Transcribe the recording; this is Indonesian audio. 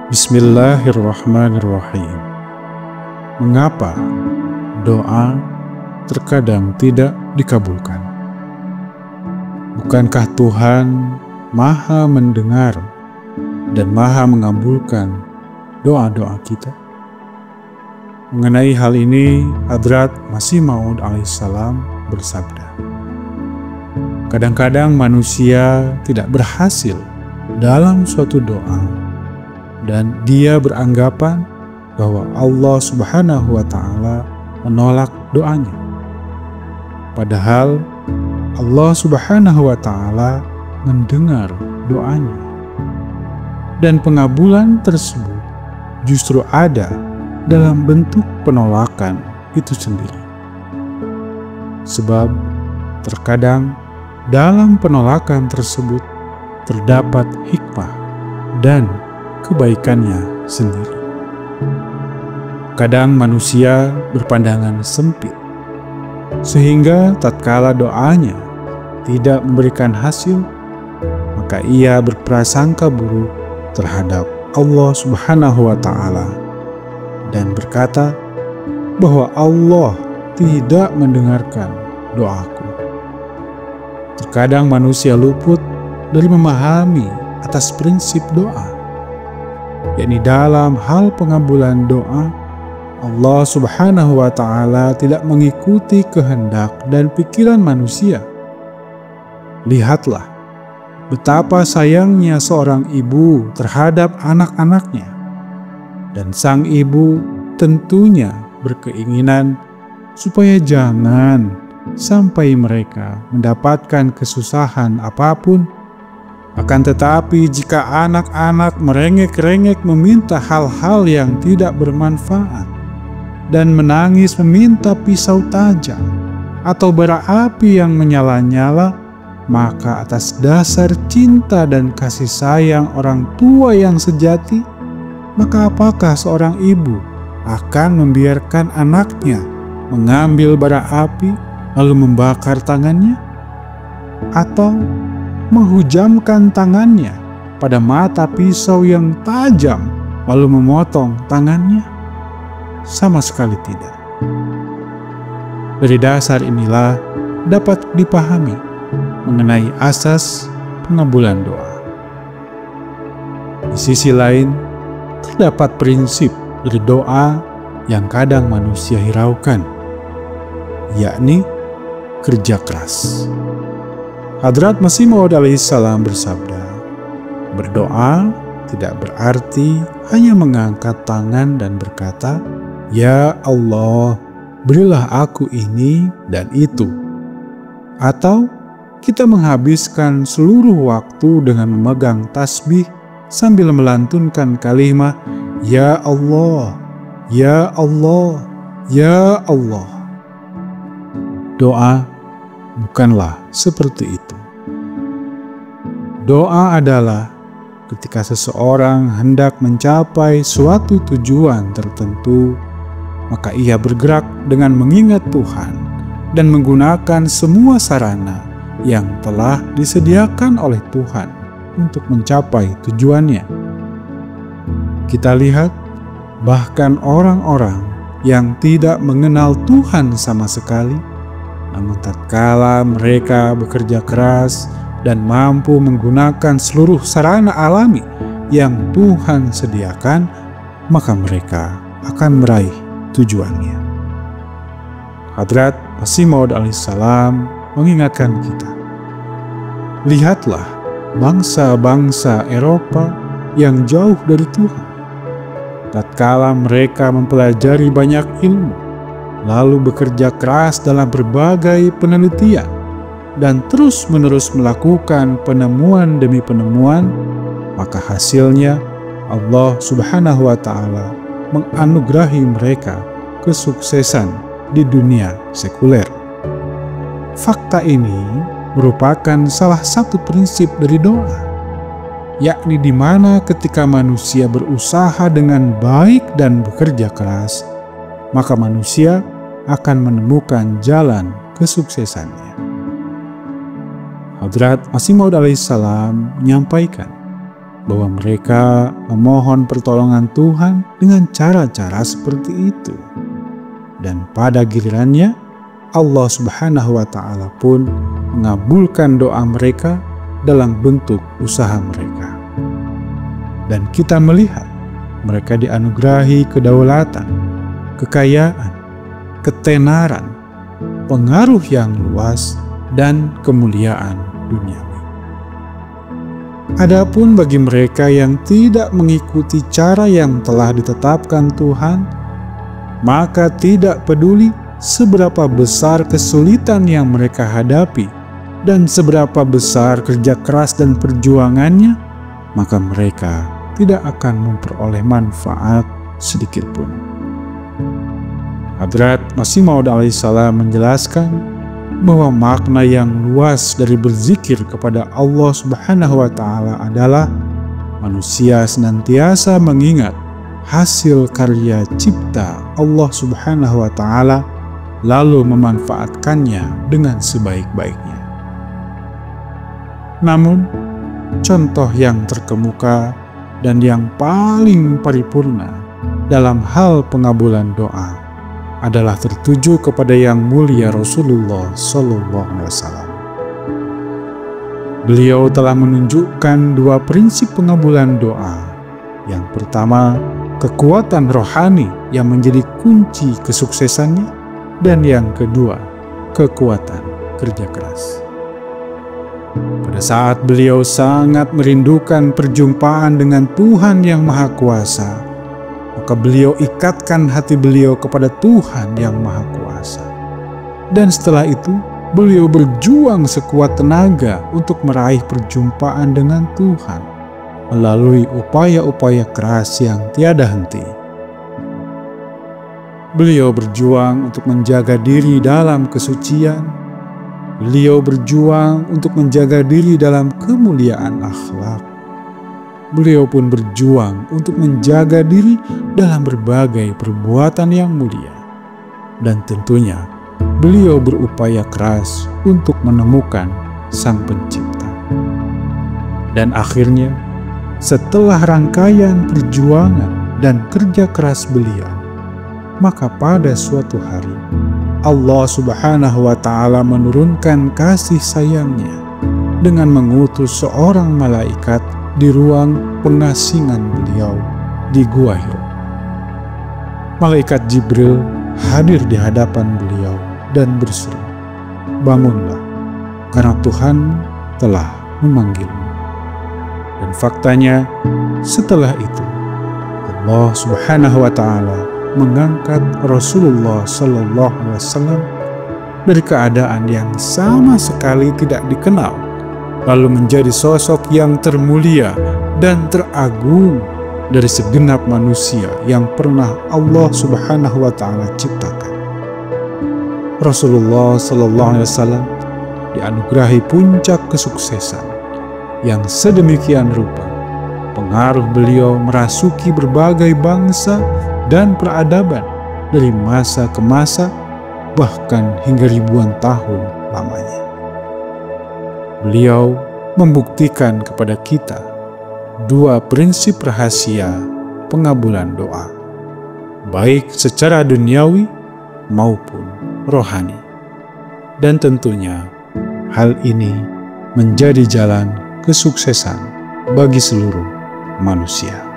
Bismillahirrahmanirrahim. Mengapa doa terkadang tidak dikabulkan? Bukankah Tuhan Maha mendengar dan Maha mengabulkan doa-doa kita? Mengenai hal ini, Hadrat Masih Maud alaihissalam bersabda, kadang-kadang manusia tidak berhasil dalam suatu doa dan dia beranggapan bahwa Allah Subhanahu wa Ta'ala menolak doanya. Padahal Allah Subhanahu wa Ta'ala mendengar doanya, dan pengabulan tersebut justru ada dalam bentuk penolakan itu sendiri. Sebab terkadang dalam penolakan tersebut terdapat hikmah dan kebaikannya sendiri. Kadang manusia berpandangan sempit, sehingga tatkala doanya tidak memberikan hasil, maka ia berprasangka buruk terhadap Allah Subhanahu wa Ta'ala dan berkata bahwa Allah tidak mendengarkan doaku. Terkadang manusia luput dari memahami atas prinsip doa, yakni dalam hal pengabulan doa, Allah Subhanahu wa Ta'ala tidak mengikuti kehendak dan pikiran manusia. Lihatlah betapa sayangnya seorang ibu terhadap anak-anaknya, dan sang ibu tentunya berkeinginan supaya jangan sampai mereka mendapatkan kesusahan apapun. Akan tetapi jika anak-anak merengek-rengek meminta hal-hal yang tidak bermanfaat dan menangis meminta pisau tajam atau bara api yang menyala-nyala, maka atas dasar cinta dan kasih sayang orang tua yang sejati, maka apakah seorang ibu akan membiarkan anaknya mengambil bara api lalu membakar tangannya, atau menghujamkan tangannya pada mata pisau yang tajam lalu memotong tangannya? Sama sekali tidak. Dari dasar inilah dapat dipahami mengenai asas pengabulan doa. Di sisi lain, terdapat prinsip dari doa yang kadang manusia hiraukan, yakni kerja keras. Hadrat Masih Maud alaihissalam bersabda, berdoa tidak berarti hanya mengangkat tangan dan berkata, "Ya Allah, berilah aku ini dan itu." Atau kita menghabiskan seluruh waktu dengan memegang tasbih sambil melantunkan kalimat, "Ya Allah, Ya Allah, Ya Allah." Doa bukanlah seperti itu. Doa adalah ketika seseorang hendak mencapai suatu tujuan tertentu, maka ia bergerak dengan mengingat Tuhan dan menggunakan semua sarana yang telah disediakan oleh Tuhan untuk mencapai tujuannya. Kita lihat bahkan orang-orang yang tidak mengenal Tuhan sama sekali, namun tatkala mereka bekerja keras dan mampu menggunakan seluruh sarana alami yang Tuhan sediakan, maka mereka akan meraih tujuannya. Hadrat Masih Maud alaihissalam mengingatkan kita, lihatlah bangsa-bangsa Eropa yang jauh dari Tuhan. Tatkala mereka mempelajari banyak ilmu, lalu bekerja keras dalam berbagai penelitian, dan terus-menerus melakukan penemuan demi penemuan, maka hasilnya Allah Subhanahu wa Ta'ala menganugerahi mereka kesuksesan di dunia sekuler. Fakta ini merupakan salah satu prinsip dari doa, yakni di mana ketika manusia berusaha dengan baik dan bekerja keras, maka manusia akan menemukan jalan kesuksesannya. Hadrat Masih Maud alaihissalam menyampaikan bahwa mereka memohon pertolongan Tuhan dengan cara-cara seperti itu. Dan pada gilirannya, Allah Subhanahu wa Ta'ala pun mengabulkan doa mereka dalam bentuk usaha mereka. Dan kita melihat mereka dianugerahi kedaulatan, kekayaan, ketenaran, pengaruh yang luas, dan kemuliaan duniawi. Adapun bagi mereka yang tidak mengikuti cara yang telah ditetapkan Tuhan, maka tidak peduli seberapa besar kesulitan yang mereka hadapi dan seberapa besar kerja keras dan perjuangannya, maka mereka tidak akan memperoleh manfaat sedikit pun. Hadrat Masih Maud alaihissalam menjelaskan bahwa makna yang luas dari berzikir kepada Allah Subhanahu wa Ta'ala adalah manusia senantiasa mengingat hasil karya cipta Allah Subhanahu wa Ta'ala, lalu memanfaatkannya dengan sebaik-baiknya. Namun, contoh yang terkemuka dan yang paling paripurna dalam hal pengabulan doa adalah tertuju kepada yang mulia Rasulullah SAW. Beliau telah menunjukkan dua prinsip pengabulan doa. Yang pertama, kekuatan rohani yang menjadi kunci kesuksesannya, dan yang kedua, kekuatan kerja keras. Pada saat beliau sangat merindukan perjumpaan dengan Tuhan yang Maha Kuasa, maka beliau ikatkan hati beliau kepada Tuhan yang Maha Kuasa. Dan setelah itu, beliau berjuang sekuat tenaga untuk meraih perjumpaan dengan Tuhan melalui upaya-upaya keras yang tiada henti. Beliau berjuang untuk menjaga diri dalam kesucian. Beliau berjuang untuk menjaga diri dalam kemuliaan akhlak. Beliau pun berjuang untuk menjaga diri dalam berbagai perbuatan yang mulia. Dan tentunya, beliau berupaya keras untuk menemukan Sang Pencipta. Dan akhirnya, setelah rangkaian perjuangan dan kerja keras beliau, maka pada suatu hari, Allah Subhanahu wa Ta'ala menurunkan kasih sayangnya dengan mengutus seorang malaikat di ruang pengasingan beliau di Gua Hira. Malaikat Jibril hadir di hadapan beliau dan berseru, "Bangunlah, karena Tuhan telah memanggilmu." Dan faktanya, setelah itu Allah Subhanahu wa Ta'ala mengangkat Rasulullah SAW dari keadaan yang sama sekali tidak dikenal, lalu menjadi sosok yang termulia dan teragung dari segenap manusia yang pernah Allah Subhanahu wa Ta'ala ciptakan. Rasulullah SAW dianugerahi puncak kesuksesan yang sedemikian rupa. Pengaruh beliau merasuki berbagai bangsa dan peradaban dari masa ke masa, bahkan hingga ribuan tahun lamanya. Beliau membuktikan kepada kita dua prinsip rahasia pengabulan doa, baik secara duniawi maupun rohani. Dan tentunya hal ini menjadi jalan kesuksesan bagi seluruh manusia.